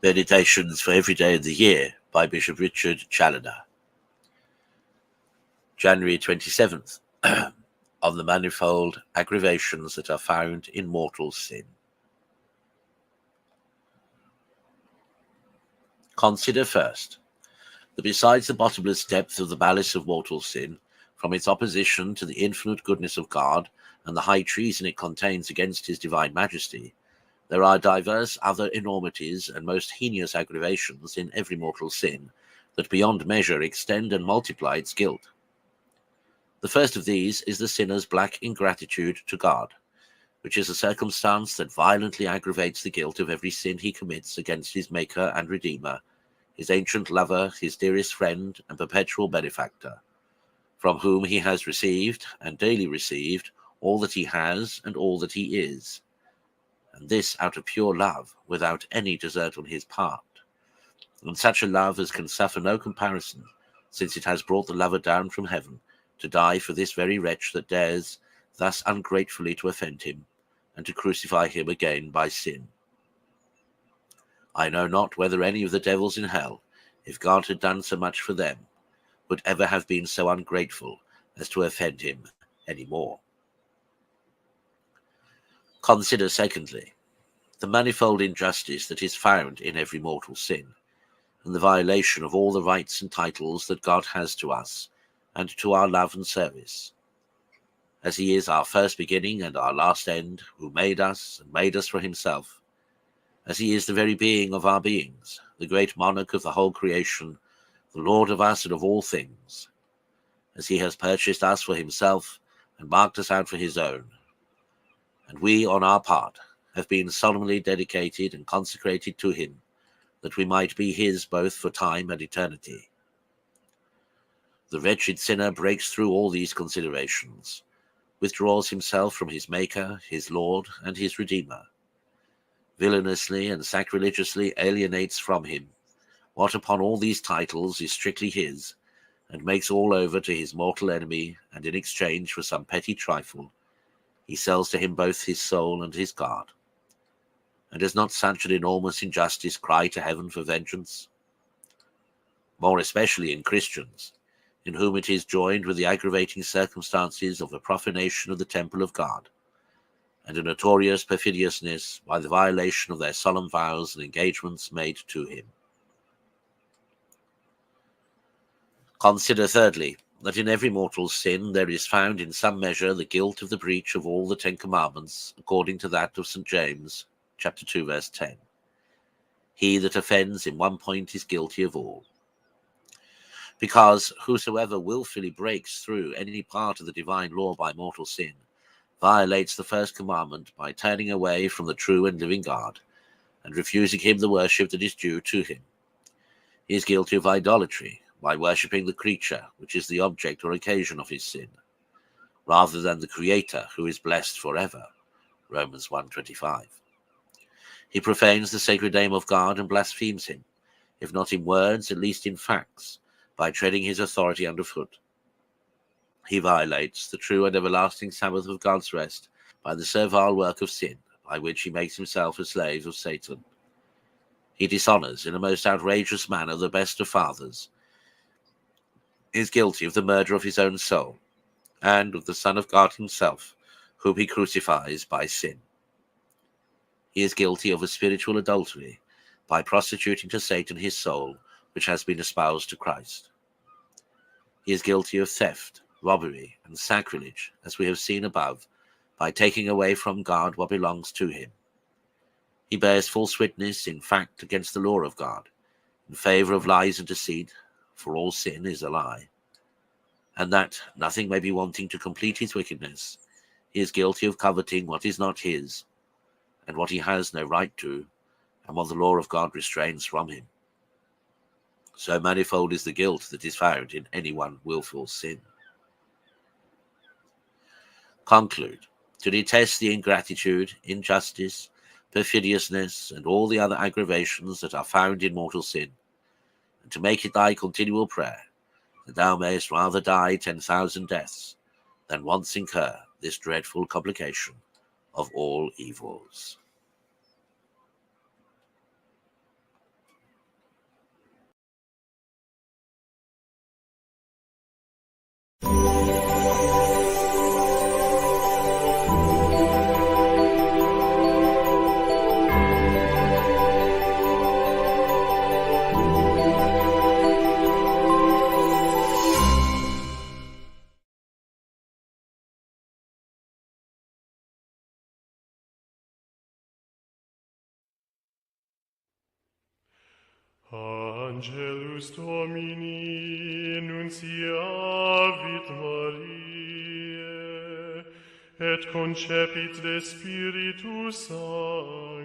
Meditations for every day of the year by Bishop Richard Challoner. January 27th, on the manifold aggravations that are found in mortal sin. Consider first that besides the bottomless depth of the malice of mortal sin, from its opposition to the infinite goodness of God and the high treason it contains against his divine majesty, there are divers other enormities and most heinous aggravations in every mortal sin, that beyond measure extend and multiply its guilt. The first of these is the sinner's black ingratitude to God, which is a circumstance that violently aggravates the guilt of every sin he commits against his Maker and Redeemer, his ancient lover, his dearest friend, and perpetual benefactor, from whom he has received, and daily received, all that he has and all that he is, and this out of pure love, without any desert on his part, and such a love as can suffer no comparison, since it has brought the lover down from heaven to die for this very wretch that dares thus ungratefully to offend him, and to crucify him again by sin. I know not whether any of the devils in hell, if God had done so much for them, would ever have been so ungrateful as to offend him any more. Consider, secondly, the manifold injustice that is found in every mortal sin, and the violation of all the rights and titles that God has to us, and to our love and service. As he is our first beginning and our last end, who made us and made us for himself, as he is the very being of our beings, the great monarch of the whole creation, the Lord of us and of all things, as he has purchased us for himself and marked us out for his own, and we, on our part, have been solemnly dedicated and consecrated to him, that we might be his both for time and eternity. The wretched sinner breaks through all these considerations, withdraws himself from his Maker, his Lord, and his Redeemer, villainously and sacrilegiously alienates from him what upon all these titles is strictly his, and makes all over to his mortal enemy, and in exchange for some petty trifle, he sells to him both his soul and his God. And does not such an enormous injustice cry to heaven for vengeance? More especially in Christians, in whom it is joined with the aggravating circumstances of the profanation of the temple of God, and a notorious perfidiousness by the violation of their solemn vows and engagements made to him. Consider, thirdly, that in every mortal sin there is found in some measure the guilt of the breach of all the 10 Commandments, according to that of St. James, chapter 2, verse 10. He that offends in one point is guilty of all. Because whosoever wilfully breaks through any part of the divine law by mortal sin violates the first commandment by turning away from the true and living God, and refusing him the worship that is due to him. He is guilty of idolatry, by worshipping the creature, which is the object or occasion of his sin, rather than the Creator, who is blessed forever. Romans 1:25. He profanes the sacred name of God and blasphemes him, if not in words, at least in facts, by treading his authority underfoot. He violates the true and everlasting Sabbath of God's rest by the servile work of sin, by which he makes himself a slave of Satan. He dishonors in a most outrageous manner the best of fathers, is guilty of the murder of his own soul, and of the Son of God himself, whom he crucifies by sin. He is guilty of a spiritual adultery, by prostituting to Satan his soul, which has been espoused to Christ. He is guilty of theft, robbery, and sacrilege, as we have seen above, by taking away from God what belongs to him. He bears false witness in fact against the law of God, in favor of lies and deceit, for all sin is a lie, and that nothing may be wanting to complete his wickedness, he is guilty of coveting what is not his, and what he has no right to, and what the law of God restrains from him. So manifold is the guilt that is found in any one wilful sin. Conclude. To detest the ingratitude, injustice, perfidiousness, and all the other aggravations that are found in mortal sin, and to make it thy continual prayer, that thou mayest rather die 10,000 deaths, than once incur this dreadful complication of all evils. Angelus Domini nunciavit Mariae, et concepit de Spiritu Sancto.